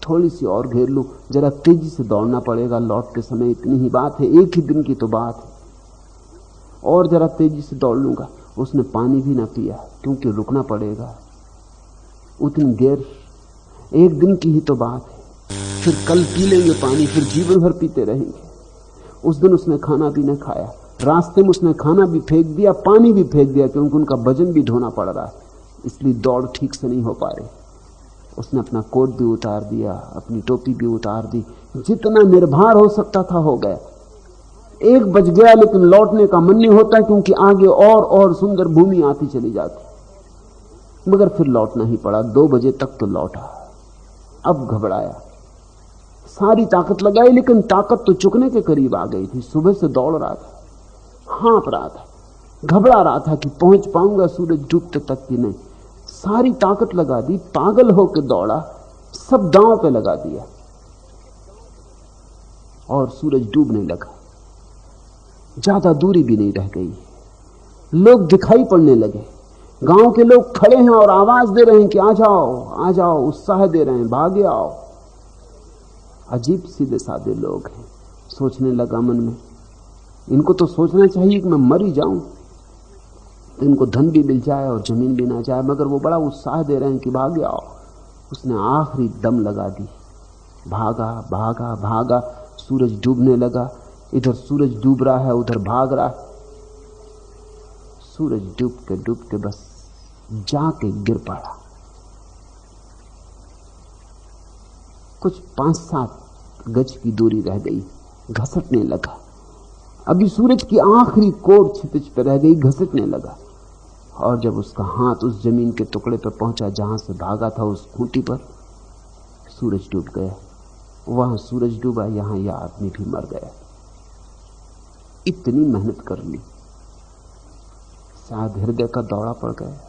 थोड़ी सी और घेर लूं, जरा तेजी से दौड़ना पड़ेगा लौटते समय, इतनी ही बात है, एक ही दिन की तो बात है, और जरा तेजी से दौड़ लूंगा। उसने पानी भी ना पिया क्योंकि रुकना पड़ेगा, उतनी देर, एक दिन की ही तो बात है, फिर कल पी लेंगे पानी, फिर जीवन भर पीते रहेंगे। उस दिन उसने खाना भी न खाया, रास्ते में उसने खाना भी फेंक दिया, पानी भी फेंक दिया, क्योंकि उनका वजन भी ढोना पड़ रहा है, इसलिए दौड़ ठीक से नहीं हो पा रही। उसने अपना कोट भी उतार दिया, अपनी टोपी भी उतार दी, जितना निर्भर हो सकता था हो गया। 1 बज गया, लेकिन लौटने का मन नहीं होता, क्योंकि आगे और सुंदर भूमि आती चली जाती, मगर फिर लौटना ही पड़ा। 2 बजे तक तो लौटा। अब घबराया, सारी ताकत लगाई, लेकिन ताकत तो चुकने के करीब आ गई थी। सुबह से दौड़ रहा था, हाँप रहा था, घबरा रहा था कि पहुंच पाऊंगा सूरज डूबते तक कि नहीं। सारी ताकत लगा दी, पागल होकर दौड़ा, सब दांव पे लगा दिया, और सूरज डूबने लगा। ज्यादा दूरी भी नहीं रह गई, लोग दिखाई पड़ने लगे, गांव के लोग खड़े हैं और आवाज दे रहे हैं कि आ जाओ आ जाओ, उत्साह दे रहे हैं, भागे आओ। अजीब सीधे साधे लोग हैं। सोचने लगा मन में, इनको तो सोचना चाहिए कि मैं मर ही जाऊं, तो इनको धन भी मिल जाए और जमीन भी ना जाए, मगर वो बड़ा उत्साह दे रहे हैं कि भागे आओ। उसने आखिरी दम लगा दी, भागा भागा भागा, सूरज डूबने लगा, इधर सूरज डूब रहा है, उधर भाग रहा है। सूरज डूब के बस जाके गिर पड़ा। कुछ 5-7 गज की दूरी रह गई, घसटने लगा। अभी सूरज की आखिरी कोर क्षितिज पर रह गई, घसटने लगा। और जब उसका हाथ उस जमीन के टुकड़े पर पहुंचा जहां से भागा था, उस खूंटी पर, सूरज डूब गया। वहां सूरज डूबा, यहां यह आदमी भी मर गया। इतनी मेहनत कर ली, शायद हृदय का दौरा पड़ गया।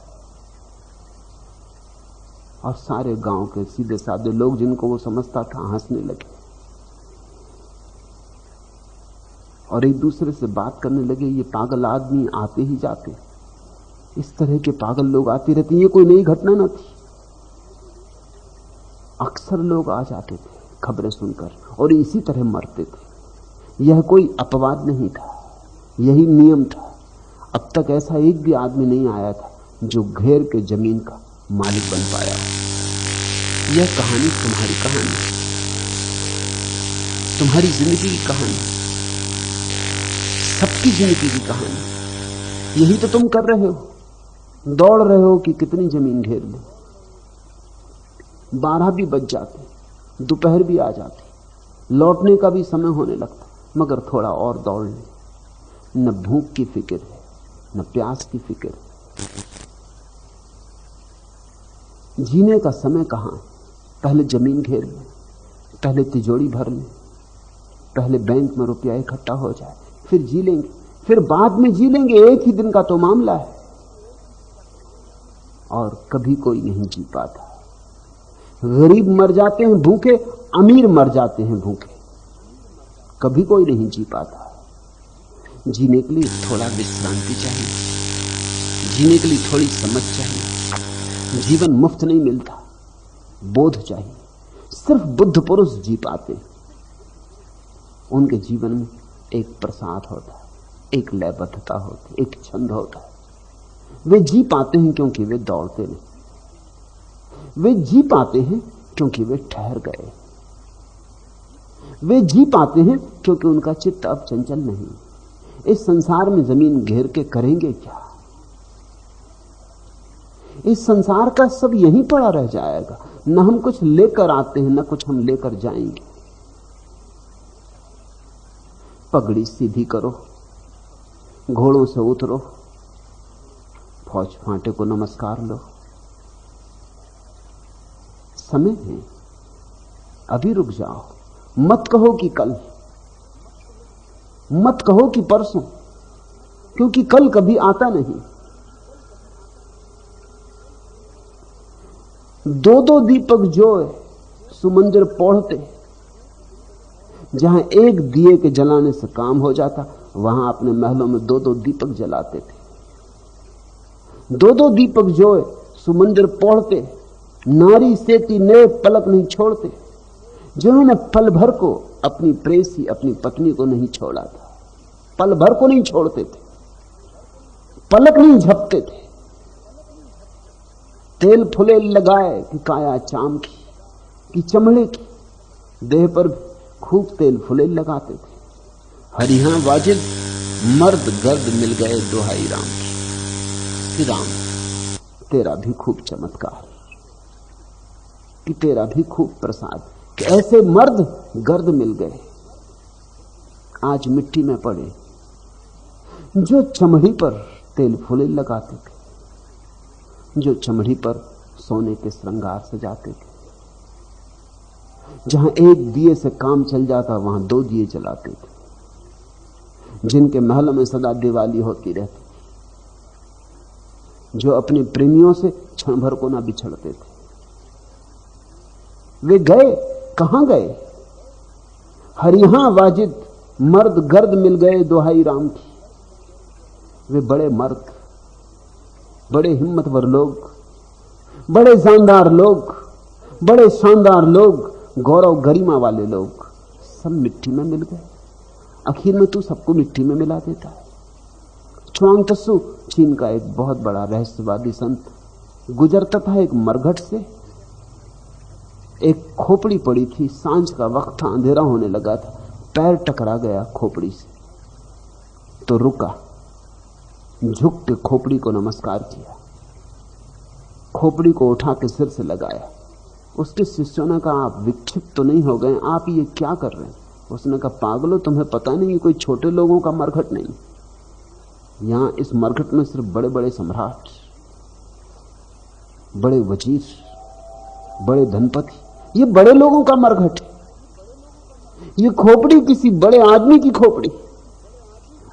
और सारे गांव के सीधे साधे लोग जिनको वो समझता था हंसने लगे और एक दूसरे से बात करने लगे। ये पागल आदमी आते ही जाते, इस तरह के पागल लोग आते रहते, ये कोई नई घटना न थी। अक्सर लोग आ जाते थे खबरें सुनकर और इसी तरह मरते थे। यह कोई अपवाद नहीं था, यही नियम था। अब तक ऐसा एक भी आदमी नहीं आया था जो घेर के जमीन का मालिक बन पाया। यह कहानी तुम्हारी कहानी, तुम्हारी जिंदगी की कहानी, सबकी जिंदगी की कहानी। यही तो तुम कर रहे हो, दौड़ रहे हो कि कितनी जमीन घेर ले। 12 भी बज जाते, दोपहर भी आ जाती, लौटने का भी समय होने लगता, मगर थोड़ा और दौड़ ले। न भूख की फिक्र है, न प्यास की फिक्र है। जीने का समय कहां है? पहले जमीन घेर ले, पहले तिजोरी भर ले, पहले बैंक में रुपया इकट्ठा हो जाए, फिर जी लेंगे, फिर बाद में जी लेंगे। एक ही दिन का तो मामला है। और कभी कोई नहीं जी पाता। गरीब मर जाते हैं भूखे, अमीर मर जाते हैं भूखे, कभी कोई नहीं जी पाता। जीने के लिए थोड़ा विश्रांति चाहिए, जीने के लिए थोड़ी समझ चाहिए। जीवन मुफ्त नहीं मिलता, बोध चाहिए। सिर्फ बुद्ध पुरुष जी पाते, उनके जीवन में एक प्रसाद होता है, एक लयबद्धता होती, एक छंद होता है। वे जी पाते हैं क्योंकि वे दौड़ते नहीं। वे जी पाते हैं क्योंकि वे ठहर गए। वे जी पाते हैं क्योंकि उनका चित्त अब चंचल नहीं। इस संसार में जमीन घेर के करेंगे क्या? इस संसार का सब यहीं पड़ा रह जाएगा। न हम कुछ लेकर आते हैं, न कुछ हम लेकर जाएंगे। पगड़ी सीधी करो, घोड़ों से उतरो, फौज फांटे को नमस्कार लो। समय है, अभी रुक जाओ। मत कहो कि कल, मत कहो कि परसों, क्योंकि कल कभी आता नहीं। 2-2 दीपक जोए सुमंजर पौढ़ते। जहां एक दिए के जलाने से काम हो जाता, वहां अपने महलों में 2-2 दीपक जलाते थे। 2-2 दीपक जोए सुमंजर पौढ़ते, नारी सेती ने पलक नहीं छोड़ते। जिन्होंने पल भर को अपनी प्रेसी, अपनी पत्नी को नहीं छोड़ा था, पल भर को नहीं छोड़ते थे, पलक नहीं झपते थे, तेल फुले लगाए कि काया चाम की, कि चमड़े की, देह पर खूब तेल फुले लगाते थे। हरिहा वाजिद मर्द गर्द मिल गए दुहाई राम की, राम तेरा भी खूब चमत्कार, कि तेरा भी खूब प्रसाद, कि ऐसे मर्द गर्द मिल गए आज मिट्टी में पड़े, जो चमड़ी पर तेल फुले लगाते थे, जो चमड़ी पर सोने के श्रृंगार सजाते थे, जहां एक दिए से काम चल जाता वहां 2 दिए जलाते थे, जिनके महलों में सदा दिवाली होती रहती, जो अपने प्रेमियों से क्षण भर को ना बिछड़ते थे, वे गए, कहां गए? हरिहा वाजिद मर्द गर्द मिल गए दुहाई राम की। वे बड़े मर्द, बड़े हिम्मतवर लोग, बड़े जानदार लोग, बड़े शानदार लोग, गौरव गरिमा वाले लोग सब मिट्टी में मिल गए। आखिर में तू सबको मिट्टी में मिला देता है। च्वांग त्सु, चीन का एक बहुत बड़ा रहस्यवादी संत, गुजरता था एक मरघट से, एक खोपड़ी पड़ी थी, सांझ का वक्त था, अंधेरा होने लगा था, पैर टकरा गया खोपड़ी से, तो रुका, झुक के खोपड़ी को नमस्कार किया, खोपड़ी को उठा के सिर से लगाया। उसके शिष्यों ने कहा, आप विक्षिप्त तो नहीं हो गए, आप ये क्या कर रहे हैं? उसने कहा, पागलो, तुम्हें पता नहीं, कोई छोटे लोगों का मरघट नहीं, यहां इस मरघट में सिर्फ बड़े बड़े सम्राट, बड़े वजीर, बड़े धनपति, ये बड़े लोगों का मरघट है। ये खोपड़ी किसी बड़े आदमी की खोपड़ी,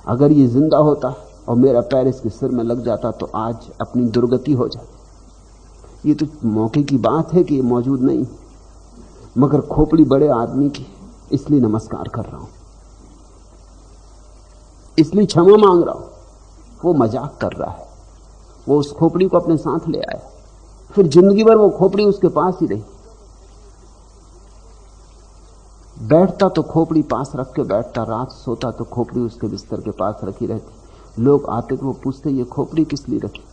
अगर ये जिंदा होता और मेरा पैर इसके सिर में लग जाता तो आज अपनी दुर्गति हो जाती। ये तो मौके की बात है कि ये मौजूद नहीं, मगर खोपड़ी बड़े आदमी की, इसलिए नमस्कार कर रहा हूं, इसलिए क्षमा मांग रहा हूं। वो मजाक कर रहा है, वो उस खोपड़ी को अपने साथ ले आया, फिर जिंदगी भर वो खोपड़ी उसके पास ही रही। बैठता तो खोपड़ी पास रख के बैठता, रात सोता तो खोपड़ी उसके बिस्तर के पास रखी रहती। लोग आते तो वो पूछते, ये खोपड़ी किस लिए रखी?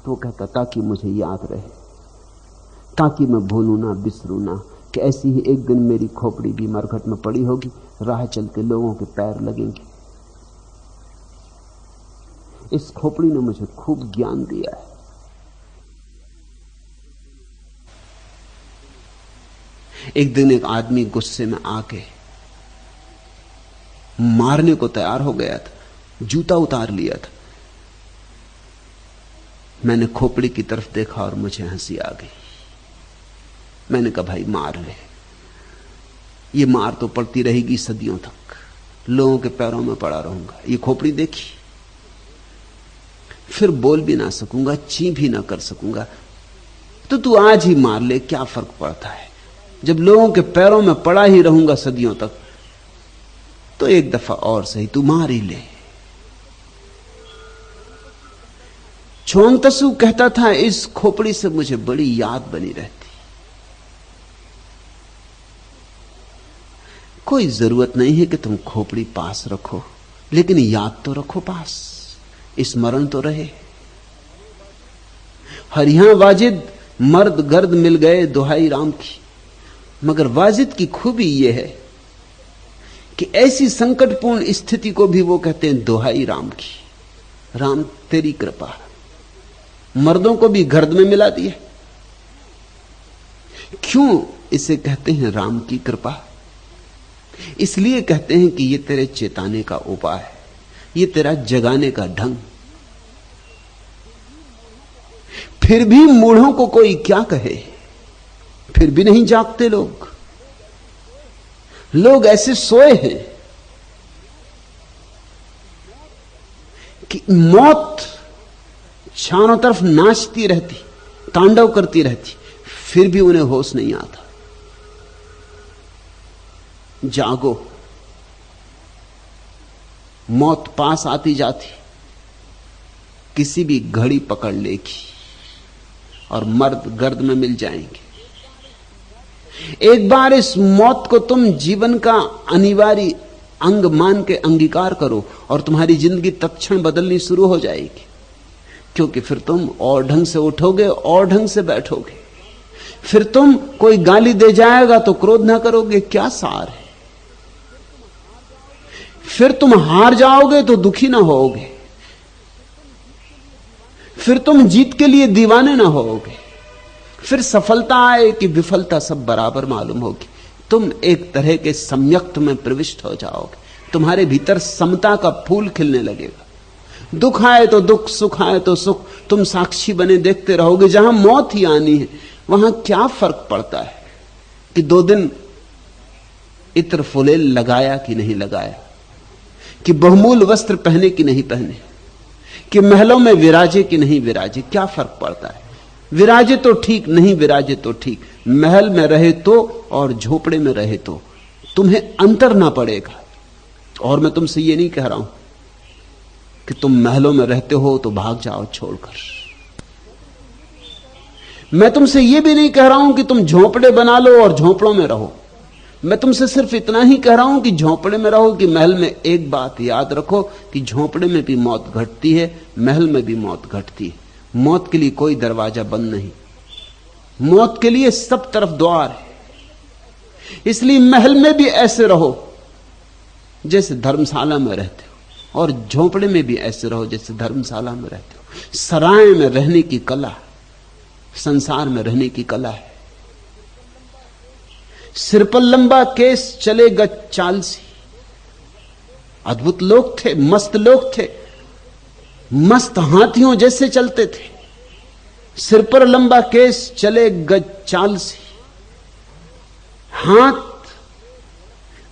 तो वो कहता, ताकि मुझे याद रहे, ताकि मैं भूलू ना, बिसरू ना, कि ऐसी ही एक दिन मेरी खोपड़ी भी मरघट में पड़ी होगी, राह चलते लोगों के पैर लगेंगे। इस खोपड़ी ने मुझे खूब ज्ञान दिया है। एक दिन एक आदमी गुस्से में आके मारने को तैयार हो गया था, जूता उतार लिया था। मैंने खोपड़ी की तरफ देखा और मुझे हंसी आ गई। मैंने कहा, भाई मार ले, ये मार तो पड़ती रहेगी सदियों तक, लोगों के पैरों में पड़ा रहूंगा। ये खोपड़ी देखी, फिर बोल भी ना सकूंगा, ची भी ना कर सकूंगा, तो तू आज ही मार ले, क्या फर्क पड़ता है? जब लोगों के पैरों में पड़ा ही रहूंगा सदियों तक, तो एक दफा और सही तू मार ही ले। च्वांग त्सु कहता था, इस खोपड़ी से मुझे बड़ी याद बनी रहती। कोई जरूरत नहीं है कि तुम खोपड़ी पास रखो, लेकिन याद तो रखो पास, स्मरण तो रहे। हरिहा वाजिद मर्द गर्द मिल गए दुहाई राम की। मगर वाजिद की खूबी यह है कि ऐसी संकटपूर्ण स्थिति को भी वो कहते हैं दुहाई राम की, राम तेरी कृपा। मर्दों को भी गर्द में मिला दिया। क्यों इसे कहते हैं राम की कृपा? इसलिए कहते हैं कि ये तेरे चेताने का उपाय है, ये तेरा जगाने का ढंग। फिर भी मूढ़ों को कोई क्या कहे, फिर भी नहीं जागते लोग। लोग ऐसे सोए हैं कि मौत चारों तरफ नाचती रहती, तांडव करती रहती, फिर भी उन्हें होश नहीं आता। जागो, मौत पास आती जाती, किसी भी घड़ी पकड़ लेगी और मर्द गर्द में मिल जाएंगे। एक बार इस मौत को तुम जीवन का अनिवार्य अंग मान के अंगीकार करो और तुम्हारी जिंदगी तत्क्षण बदलनी शुरू हो जाएगी, क्योंकि फिर तुम और ढंग से उठोगे और ढंग से बैठोगे। फिर तुम कोई गाली दे जाएगा तो क्रोध ना करोगे, क्या सार है। फिर तुम हार जाओगे तो दुखी ना होगे। फिर तुम जीत के लिए दीवाने ना होगे। फिर सफलता आए कि विफलता सब बराबर मालूम होगी। तुम एक तरह के सम्यक्त में प्रविष्ट हो जाओगे। तुम्हारे भीतर समता का फूल खिलने लगेगा। दुख आए तो दुख, सुख आए तो सुख, तुम साक्षी बने देखते रहोगे। जहां मौत ही आनी है वहां क्या फर्क पड़ता है कि 2 दिन इत्र फुलेल लगाया कि नहीं लगाया, कि बहुमूल वस्त्र पहने कि नहीं पहने, कि महलों में विराजे कि नहीं विराजे, क्या फर्क पड़ता है। विराजे तो ठीक, नहीं विराजे तो ठीक। महल में रहे तो और झोपड़े में रहे तो तुम्हें अंतर ना पड़ेगा। और मैं तुमसे ये नहीं कह रहा हूं कि तुम महलों में रहते हो तो भाग जाओ छोड़कर। मैं तुमसे ये भी नहीं कह रहा हूं कि तुम झोपड़े बना लो और झोपड़ों में रहो। मैं तुमसे सिर्फ इतना ही कह रहा हूं कि झोपड़े में रहो कि महल में एक बात याद रखो कि झोपड़े में भी मौत घटती है, महल में भी मौत घटती है। मौत के लिए कोई दरवाजा बंद नहीं, मौत के लिए सब तरफ द्वार है। इसलिए महल में भी ऐसे रहो जैसे धर्मशाला में रहते हो, और झोपड़े में भी ऐसे रहो जैसे धर्मशाला में रहते हो। सराय में रहने की कला, संसार में रहने की कला है। सिर पर लंबा केस चले गज चाल सी। अद्भुत लोग थे, मस्त लोग थे, मस्त हाथियों जैसे चलते थे। सिर पर लंबा केस चले गज चाल सी, हाथ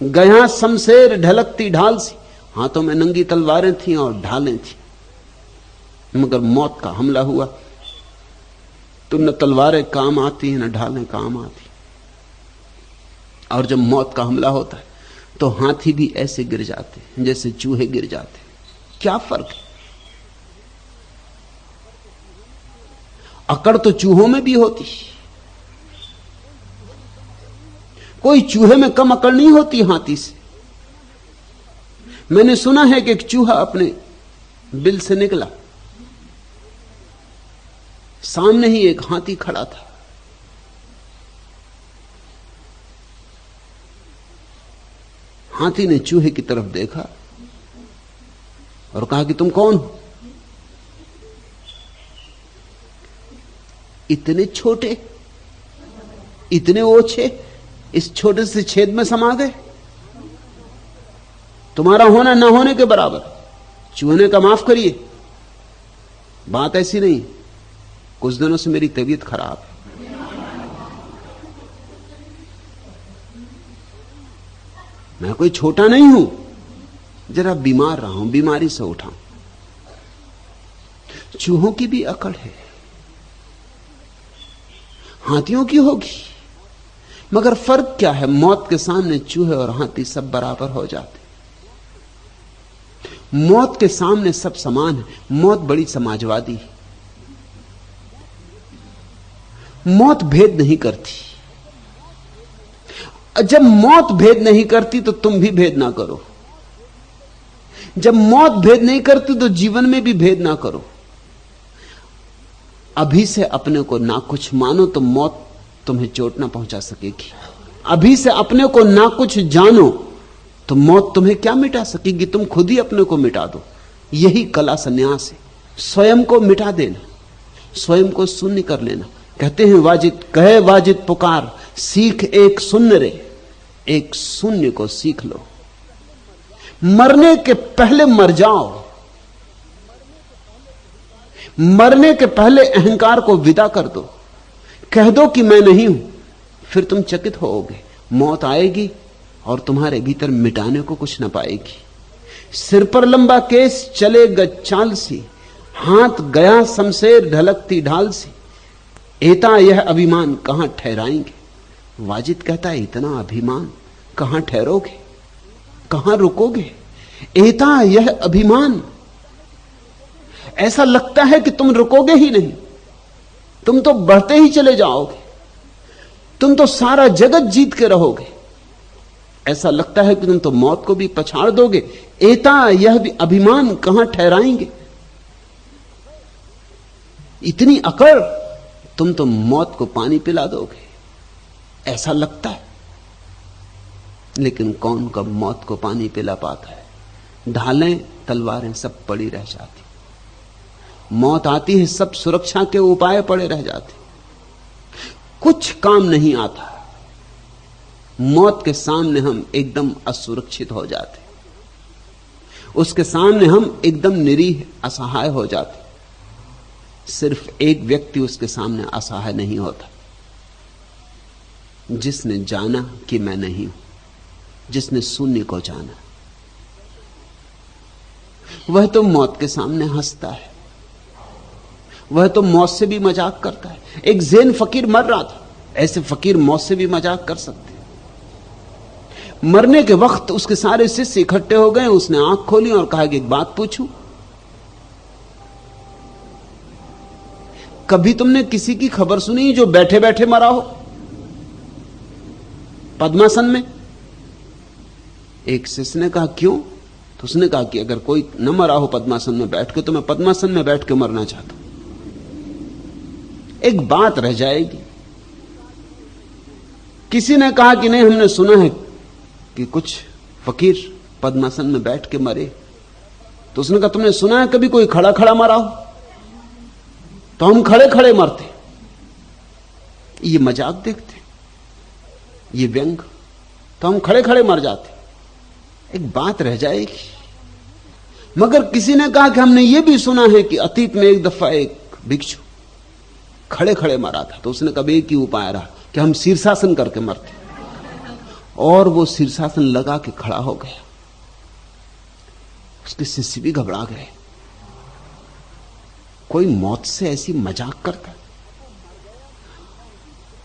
गया शमशेर ढलकती ढाल सी। हाथों में नंगी तलवारें थी और ढालें थी, मगर मौत का हमला हुआ तो न तलवारें काम आती हैं न ढालें काम आती। और जब मौत का हमला होता है तो हाथी भी ऐसे गिर जाते हैं जैसे चूहे गिर जाते हैं। क्या फर्क है। अकड़ तो चूहों में भी होती, कोई चूहे में कम अकड़ नहीं होती हाथी से। मैंने सुना है कि एक चूहा अपने बिल से निकला, सामने ही एक हाथी खड़ा था। हाथी ने चूहे की तरफ देखा और कहा कि तुम कौन हो। इतने छोटे, इतने ओछे, इस छोटे से छेद में समा गए। तुम्हारा होना ना होने के बराबर। चूहे ने कहा माफ करिए, बात ऐसी नहीं, कुछ दिनों से मेरी तबीयत खराब है, मैं कोई छोटा नहीं हूं, जरा बीमार रहा हूं, बीमारी से उठा। चूहों की भी अकड़ है, हाथियों की होगी, मगर फर्क क्या है। मौत के सामने चूहे और हाथी सब बराबर हो जाते। मौत के सामने सब समान है। मौत बड़ी समाजवादी है। मौत भेद नहीं करती। जब मौत भेद नहीं करती तो तुम भी भेद ना करो। जब मौत भेद नहीं करती तो जीवन में भी भेद ना करो। अभी से अपने को ना कुछ मानो तो मौत तुम्हें चोट ना पहुंचा सकेगी। अभी से अपने को ना कुछ जानो तो मौत तुम्हें क्या मिटा सकेगी। तुम खुद ही अपने को मिटा दो। यही कला संन्यास है, स्वयं को मिटा देना, स्वयं को शून्य कर लेना। कहते हैं वाजिद, कहे वाजिद पुकार, सीख एक शून्य रे, एक शून्य को सीख लो। मरने के पहले मर जाओ, मरने के पहले अहंकार को विदा कर दो, कह दो कि मैं नहीं हूं। फिर तुम चकित होोगे, मौत आएगी और तुम्हारे भीतर मिटाने को कुछ न पाएगी। सिर पर लंबा केस चले गज चाल सी, हाथ गया शमशेर ढलकती ढाल सी। एता यह अभिमान कहां ठहराएंगे। वाजिद कहता है इतना अभिमान कहां ठहरोगे, कहां रुकोगे। एता यह अभिमान, ऐसा लगता है कि तुम रुकोगे ही नहीं, तुम तो बढ़ते ही चले जाओगे। तुम तो सारा जगत जीत के रहोगे। ऐसा लगता है कि तुम तो मौत को भी पछाड़ दोगे। एता यह भी अभिमान कहां ठहराएंगे? इतनी अकड़, तुम तो मौत को पानी पिला दोगे, ऐसा लगता है। लेकिन कौन कब मौत को पानी पिला पाता है? ढालें तलवारें सब पड़ी रह जाती, मौत आती है सब सुरक्षा के उपाय पड़े रह जाते, कुछ काम नहीं आता। मौत के सामने हम एकदम असुरक्षित हो जाते, उसके सामने हम एकदम निरीह असहाय हो जाते। सिर्फ एक व्यक्ति उसके सामने असहाय नहीं होता, जिसने जाना कि मैं नहीं हूं, जिसने शून्य को जाना। वह तो मौत के सामने हंसता है, वह तो मौत से भी मजाक करता है। एक ज़ैन फकीर मर रहा था, ऐसे फकीर मौत से भी मजाक कर सकते। मरने के वक्त उसके सारे शिष्य इकट्ठे हो गए, उसने आंख खोली और कहा कि एक बात पूछूं, कभी तुमने किसी की खबर सुनी जो बैठे बैठे मरा हो, पद्मासन में? एक शिष्य ने कहा क्यों? तो उसने कहा कि अगर कोई न मरा हो पद्मासन में बैठ के तो मैं पद्मासन में बैठ के मरना चाहता हूं। एक बात रह जाएगी। किसी ने कहा कि नहीं, हमने सुना है कि कुछ फकीर पद्मासन में बैठ के मरे। तो उसने कहा तुमने सुना है कभी कोई खड़ा खड़ा मरा हो? तो हम खड़े खड़े मरते। ये मजाक देखते, ये व्यंग, तो हम खड़े खड़े मर जाते। एक बात रह जाएगी। मगर किसी ने कहा कि हमने ये भी सुना है कि अतीत में एक दफा एक भिक्षु खड़े खड़े मरा था। तो उसने कभी एक ही उपाय रहा कि हम शीर्षासन करके मरते, और वो शीर्षासन लगा के खड़ा हो गया। उसके शिष्य भी घबरा गए। कोई मौत से ऐसी मजाक करता?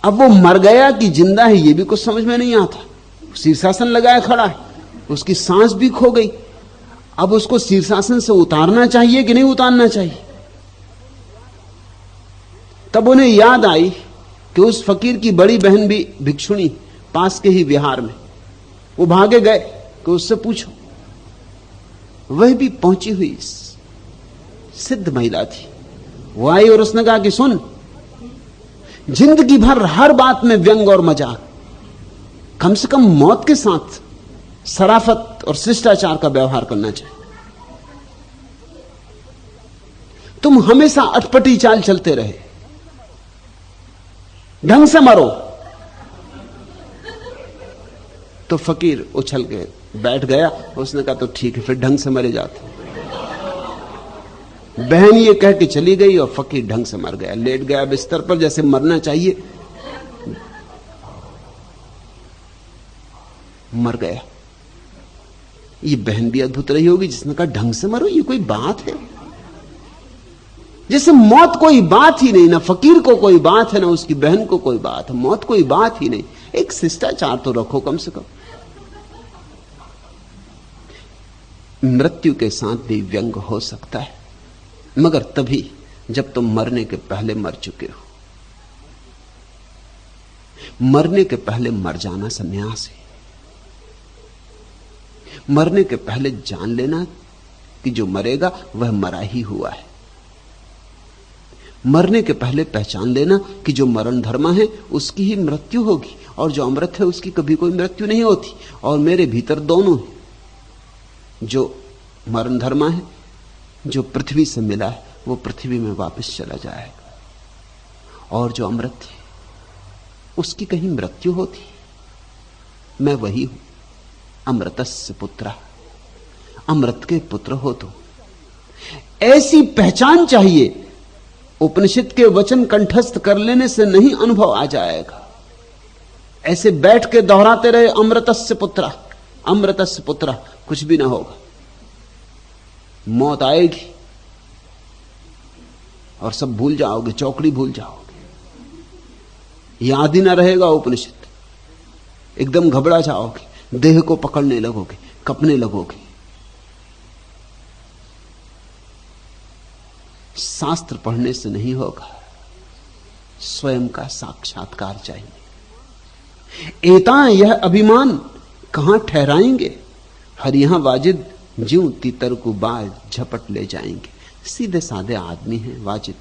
अब वो मर गया कि जिंदा है ये भी कुछ समझ में नहीं आता। शीर्षासन लगाया खड़ा है, उसकी सांस भी खो गई। अब उसको शीर्षासन से उतारना चाहिए कि नहीं उतारना चाहिए? तब उन्हें याद आई कि उस फकीर की बड़ी बहन भी भिक्षुणी पास के ही विहार में। वो भागे गए कि उससे पूछो। वह भी पहुंची हुई सिद्ध महिला थी। वो आई और उसने कहा कि सुन, जिंदगी भर हर बात में व्यंग और मजाक, कम से कम मौत के साथ शराफत और शिष्टाचार का व्यवहार करना चाहिए। तुम हमेशा अटपटी चाल चलते रहे, ढंग से मरो। तो फकीर उछल के बैठ गया। उसने कहा तो ठीक है, फिर ढंग से मरे जाते। बहन ये कह के चली गई और फकीर ढंग से मर गया, लेट गया बिस्तर पर जैसे मरना चाहिए, मर गया। ये बहन भी अद्भुत रही होगी जिसने कहा ढंग से मरो, ये कोई बात है? जैसे मौत कोई बात ही नहीं, ना फकीर को कोई बात है, ना उसकी बहन को कोई बात है। मौत कोई बात ही नहीं। एक शिष्टाचार तो रखो कम से कम। मृत्यु के साथ भी व्यंग हो सकता है, मगर तभी जब तुम मरने के पहले मर चुके हो। मरने के पहले मर जाना संन्यास है। मरने के पहले जान लेना कि जो मरेगा वह मरा ही हुआ है। मरने के पहले पहचान लेना कि जो मरण धर्मा है उसकी ही मृत्यु होगी, और जो अमृत है उसकी कभी कोई मृत्यु नहीं होती। और मेरे भीतर दोनों है, जो मरण धर्मा है, जो पृथ्वी से मिला है वो पृथ्वी में वापस चला जाएगा, और जो अमृत है उसकी कहीं मृत्यु होती। मैं वही हूं, अमृतस्य पुत्र, अमृत के पुत्र हो। तो ऐसी पहचान चाहिए। उपनिषद के वचन कंठस्थ कर लेने से नहीं अनुभव आ जाएगा। ऐसे बैठ के दोहराते रहे अमृतस्य पुत्र, अमृतस्य पुत्र, कुछ भी ना होगा। मौत आएगी और सब भूल जाओगे, चौकड़ी भूल जाओगे, याद ही ना रहेगा उपनिषद। एकदम घबरा जाओगे, देह को पकड़ने लगोगे, कपने लगोगे। शास्त्र पढ़ने से नहीं होगा, स्वयं का साक्षात्कार चाहिए। एता यह अभिमान कहां ठहराएंगे, हरिया वाजिद ज्यों तीतर को बाज झपट ले जाएंगे। सीधे साधे आदमी हैं वाजिद,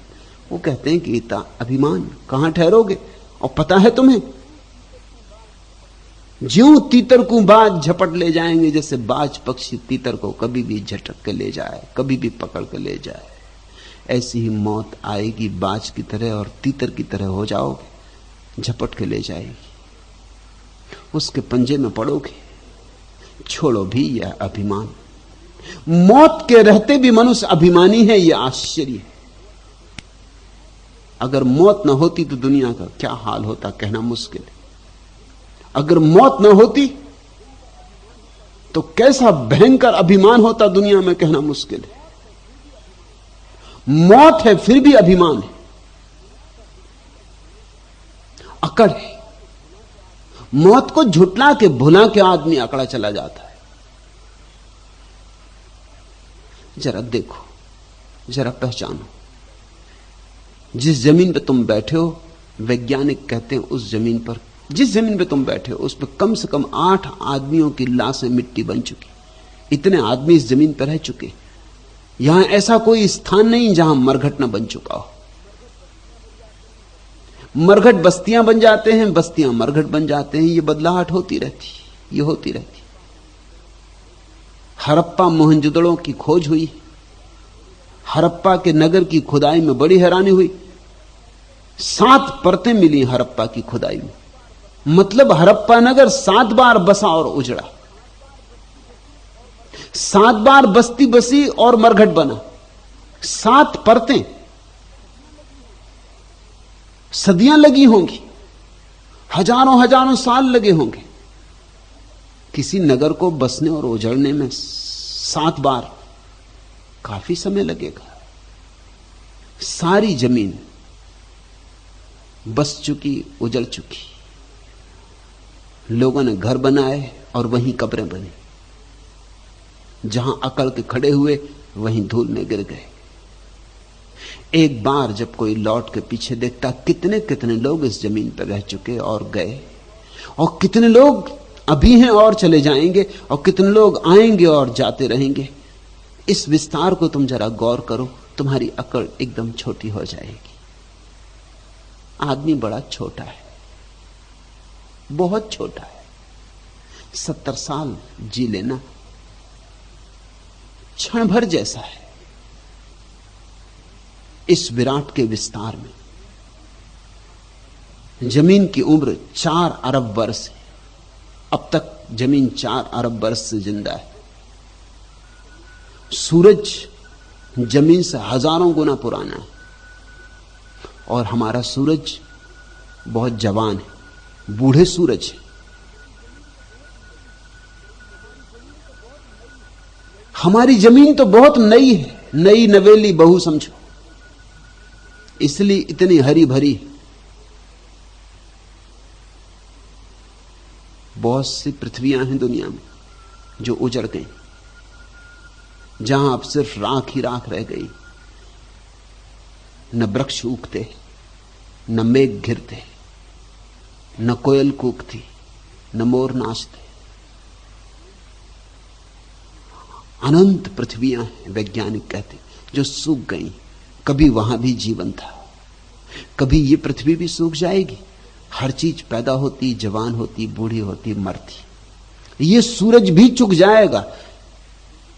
वो कहते हैं कि एता अभिमान कहां ठहरोगे, और पता है तुम्हें ज्यों तीतर को बाज झपट ले जाएंगे, जैसे बाज पक्षी तीतर को कभी भी झटक के ले जाए, कभी भी पकड़ के ले जाए, ऐसी ही मौत आएगी बाज की तरह और तीतर की तरह हो जाओगे, झपट के ले जाएगी, उसके पंजे में पड़ोगे। छोड़ो भी यह अभिमान। मौत के रहते भी मनुष्य अभिमानी है, यह आश्चर्य है। अगर मौत न होती तो दुनिया का क्या हाल होता कहना मुश्किल है। अगर मौत न होती तो कैसा भयंकर अभिमान होता दुनिया में कहना मुश्किल है। मौत है फिर भी अभिमान है, अकड़ है। मौत को झुटला के भुला के आदमी अकड़ा चला जाता है। जरा देखो, जरा पहचानो, जिस जमीन पे तुम बैठे हो, वैज्ञानिक कहते हैं उस जमीन पर, जिस जमीन पे तुम बैठे हो उस पर कम से कम 8 आदमियों की लाशें मिट्टी बन चुकी। इतने आदमी इस जमीन पर रह चुके। यहां ऐसा कोई स्थान नहीं जहां मरघट न बन चुका हो। मरघट बस्तियां बन जाते हैं, बस्तियां मरघट बन जाते हैं, ये बदलाहट होती रहती, ये होती रहती। हड़प्पा मोहनजोदड़ो की खोज हुई, हड़प्पा के नगर की खुदाई में बड़ी हैरानी हुई। 7 परतें मिली हड़प्पा की खुदाई में, मतलब हड़प्पा नगर 7 बार बसा और उजड़ा, 7 बार बस्ती बसी और मरघट बना। 7 परतें, सदियां लगी होंगी, हजारों हजारों साल लगे होंगे। किसी नगर को बसने और उजड़ने में 7 बार काफी समय लगेगा। सारी जमीन बस चुकी, उजड़ चुकी। लोगों ने घर बनाए और वहीं कब्रें बनी। जहां अकड़ के खड़े हुए वहीं धूल में गिर गए। एक बार जब कोई लौट के पीछे देखता, कितने कितने लोग इस जमीन पर रह चुके और गए, और कितने लोग अभी हैं और चले जाएंगे, और कितने लोग आएंगे और जाते रहेंगे। इस विस्तार को तुम जरा गौर करो, तुम्हारी अकड़ एकदम छोटी हो जाएगी। आदमी बड़ा छोटा है, बहुत छोटा है। 70 साल जी लेना क्षण भर जैसा है इस विराट के विस्तार में। जमीन की उम्र 4 अरब वर्ष है। अब तक जमीन 4 अरब वर्ष से जिंदा है। सूरज जमीन से हजारों गुना पुराना है, और हमारा सूरज बहुत जवान है, बूढ़े सूरज है। हमारी जमीन तो बहुत नई है, नई नवेली बहू समझो, इसलिए इतनी हरी भरी। बहुत सी पृथ्वियां हैं दुनिया में जो उजड़ गई, जहां अब सिर्फ राख ही राख रह गई। न वृक्ष उगते, न मेघ घिरते, न कोयल कूकती, न मोर नाचते। अनंत पृथ्वियां हैं, वैज्ञानिक कहते, जो सूख गई। कभी वहां भी जीवन था, कभी ये पृथ्वी भी सूख जाएगी। हर चीज पैदा होती, जवान होती, बूढ़ी होती, मरती। ये सूरज भी चुक जाएगा।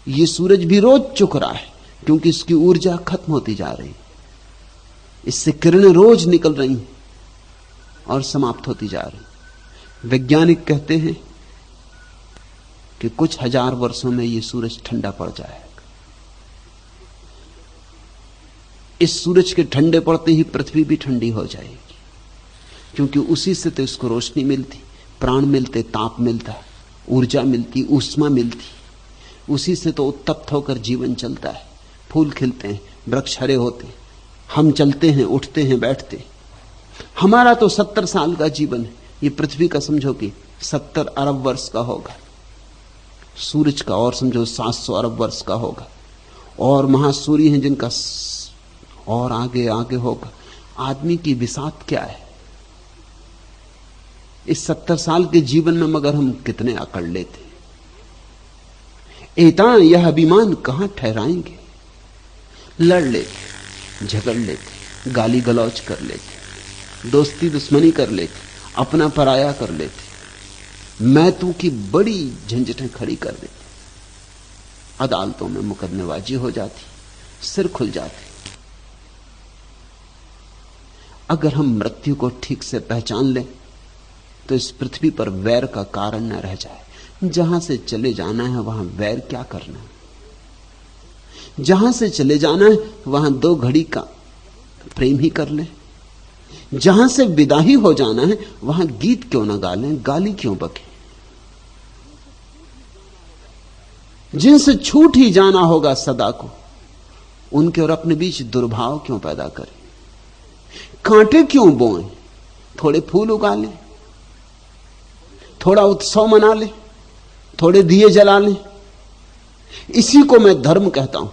ये सूरज भी रोज चुक रहा है, क्योंकि इसकी ऊर्जा खत्म होती जा रही, इससे किरणें रोज निकल रही और समाप्त होती जा रही। वैज्ञानिक कहते हैं कि कुछ हजार वर्षों में यह सूरज ठंडा पड़ जाएगा। इस सूरज के ठंडे पड़ते ही पृथ्वी भी ठंडी हो जाएगी, क्योंकि उसी से तो इसको रोशनी मिलती, प्राण मिलते, ताप मिलता, ऊर्जा मिलती, ऊष्मा मिलती। उसी से तो उत्तप्त होकर जीवन चलता है। फूल खिलते हैं, वृक्ष हरे होते हैं, हम चलते हैं, उठते हैं, बैठते हैं। हमारा तो 70 साल का जीवन है। ये पृथ्वी का समझो कि 70 अरब वर्ष का होगा, सूरज का और समझो 700 अरब वर्ष का होगा, और महासूर्य हैं जिनका और आगे आगे होगा। आदमी की विसात क्या है? इस 70 साल के जीवन में मगर हम कितने अकड़ लेते। एता यह अभिमान कहां ठहराएंगे। लड़ लेते, झगड़ लेते, गाली गलौज कर लेते, दोस्ती दुश्मनी कर लेते, अपना पराया कर लेते, मैं तू की बड़ी झंझटें खड़ी कर देते। अदालतों में मुकदमेबाजी हो जाती, सिर खुल जाते। अगर हम मृत्यु को ठीक से पहचान लें तो इस पृथ्वी पर वैर का कारण न रह जाए। जहां से चले जाना है वहां वैर क्या करना है। जहां से चले जाना है वहां 2 घड़ी का प्रेम ही कर लें। जहां से विदा ही हो जाना है वहां गीत क्यों ना गा लें, गाली क्यों बके। जिनसे छूट ही जाना होगा सदा को, उनके और अपने बीच दुर्भाव क्यों पैदा करें। कांटे क्यों बोएं, थोड़े फूल उगा लें, थोड़ा उत्सव मना लें, थोड़े दिए जला लें। इसी को मैं धर्म कहता हूं।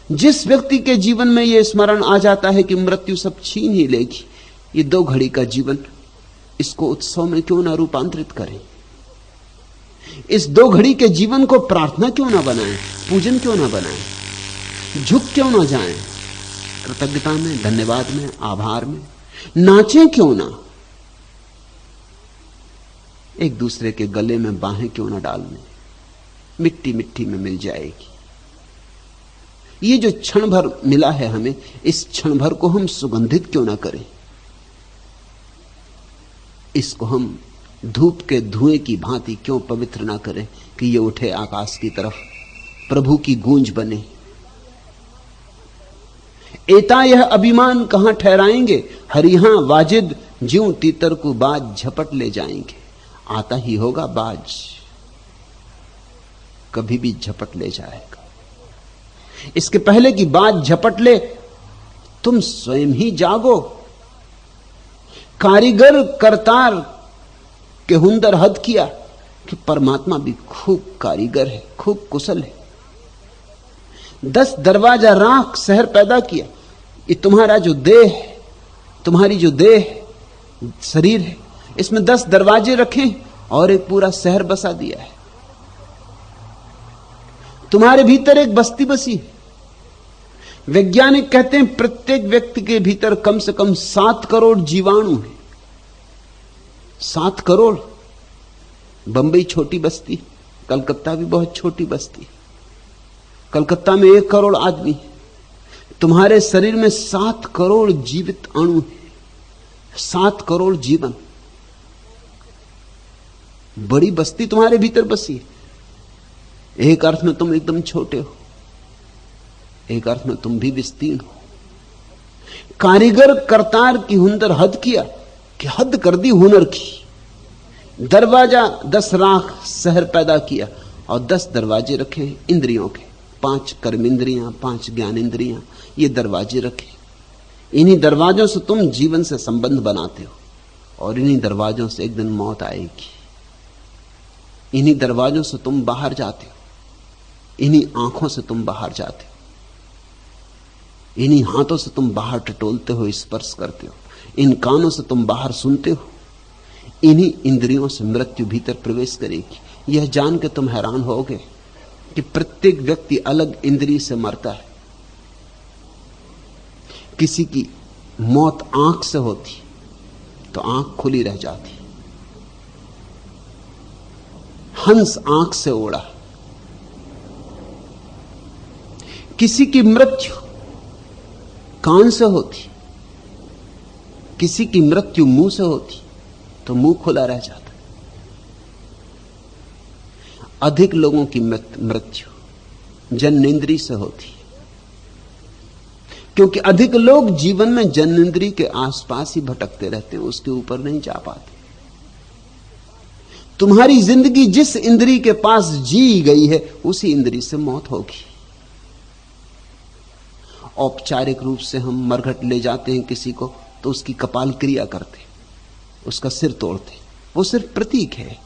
जिस व्यक्ति के जीवन में यह स्मरण आ जाता है कि मृत्यु सब छीन ही लेगी, ये 2 घड़ी का जीवन, इसको उत्सव में क्यों ना रूपांतरित करें। इस 2 घड़ी के जीवन को प्रार्थना क्यों ना बनाएं, पूजन क्यों ना बनाएं, झुक क्यों ना जाएं, कृतज्ञता में, धन्यवाद में, आभार में नाचें क्यों ना, एक दूसरे के गले में बाहें क्यों ना डाल लें, मिट्टी मिट्टी में मिल जाएगी। ये जो क्षण भर मिला है हमें, इस क्षण भर को हम सुगंधित क्यों ना करें। इसको हम धूप के धुएं की भांति क्यों पवित्र ना करें कि ये उठे आकाश की तरफ, प्रभु की गूंज बने। एता यह अभिमान कहां ठहराएंगे, हरिहां वाजिद ज्यों तीतर को बाज झपट ले जाएंगे। आता ही होगा बाज, कभी भी झपट ले जाएगा। इसके पहले कि बाज झपट ले, तुम स्वयं ही जागो। कारीगर करतार के हुनर हद किया कि परमात्मा भी खूब कारीगर है, खूब कुशल है। 10 दरवाजा राख शहर पैदा किया। ये तुम्हारा जो देह है, तुम्हारी जो देह शरीर है, इसमें 10 दरवाजे रखे और एक पूरा शहर बसा दिया है। तुम्हारे भीतर एक बस्ती बसी है। वैज्ञानिक कहते हैं प्रत्येक व्यक्ति के भीतर कम से कम 7 करोड़ जीवाणु हैं। 7 करोड़। बंबई छोटी बस्ती, कलकत्ता भी बहुत छोटी बस्ती। कलकत्ता में 1 करोड़ आदमी है। तुम्हारे शरीर में 7 करोड़ जीवित अणु हैं, 7 करोड़ जीवन। बड़ी बस्ती तुम्हारे भीतर बसी है। एक अर्थ में तुम एकदम छोटे हो, एक अर्थ में तुम भी विस्तीर्ण हो। कारीगर करतार की हुनर हद किया कि हद कर दी हुनर की। दरवाजा 10 राख शहर पैदा किया और 10 दरवाजे रखे इंद्रियों के। 5 कर्म इंद्रियां, 5 ज्ञान इंद्रियां, ये दरवाजे रखे। इन्हीं दरवाजों से तुम जीवन से संबंध बनाते हो और इन्हीं दरवाजों से एक दिन मौत आएगी। इन्हीं दरवाजों से तुम बाहर जाते हो, इन्हीं आंखों से तुम बाहर जाते हो, इन्हीं हाथों से तुम बाहर टटोलते हो, स्पर्श करते हो, इन कानों से तुम बाहर सुनते हो। इन्हीं इंद्रियों से मृत्यु भीतर प्रवेश करेगी। यह जान के तुम हैरान होगे कि प्रत्येक व्यक्ति अलग इंद्रिय से मरता है। किसी की मौत आंख से होती तो आंख खुली रह जाती। हंस आंख से उड़ा। किसी की मृत्यु कान से होती, किसी की मृत्यु मुंह से होती तो मुंह खुला रह जाता। अधिक लोगों की मृत्यु जननेंद्रिय से होती, क्योंकि अधिक लोग जीवन में जननेंद्रिय के आसपास ही भटकते रहते हैं, उसके ऊपर नहीं जा पाते। तुम्हारी जिंदगी जिस इंद्रिय के पास जी गई है उसी इंद्रिय से मौत होगी। औपचारिक रूप से हम मरघट ले जाते हैं किसी को तो उसकी कपाल क्रिया करते, उसका सिर तोड़ते, वो सिर्फ प्रतीक है।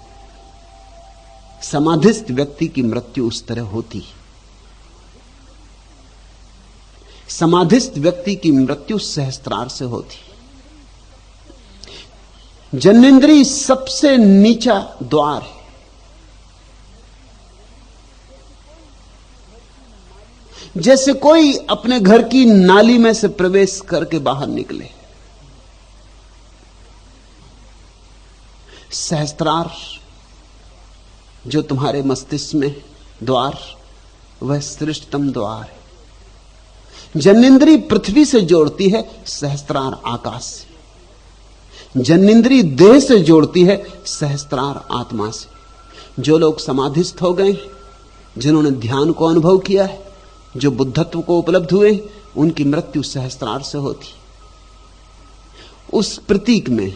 समाधिस्थ व्यक्ति की मृत्यु उस तरह होती। समाधिस्थ व्यक्ति की मृत्यु सहस्त्रार से होती। जन्नेन्द्रिय सबसे नीचा द्वार है। जैसे कोई अपने घर की नाली में से प्रवेश करके बाहर निकले। सहस्त्रार जो तुम्हारे मस्तिष्क में द्वार, वह श्रेष्ठतम द्वार है। जन्नेन्द्रिय पृथ्वी से जोड़ती है, सहस्त्रार आकाश से। जन्नेन्द्रिय देह से जोड़ती है, सहस्त्रार आत्मा से। जो लोग समाधिस्थ हो गए, जिन्होंने ध्यान को अनुभव किया है, जो बुद्धत्व को उपलब्ध हुए, उनकी मृत्यु सहस्त्रार से होती। उस प्रतीक में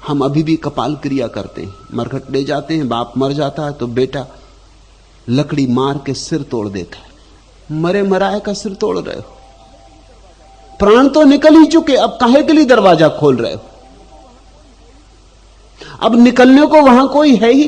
हम अभी भी कपाल क्रिया करते हैं। मरघट ले जाते हैं, बाप मर जाता है तो बेटा लकड़ी मार के सिर तोड़ देता है। मरे मराए का सिर तोड़ रहे हो, प्राण तो निकल ही चुके, अब काहे के लिए दरवाजा खोल रहे हो? अब निकलने को वहां कोई है ही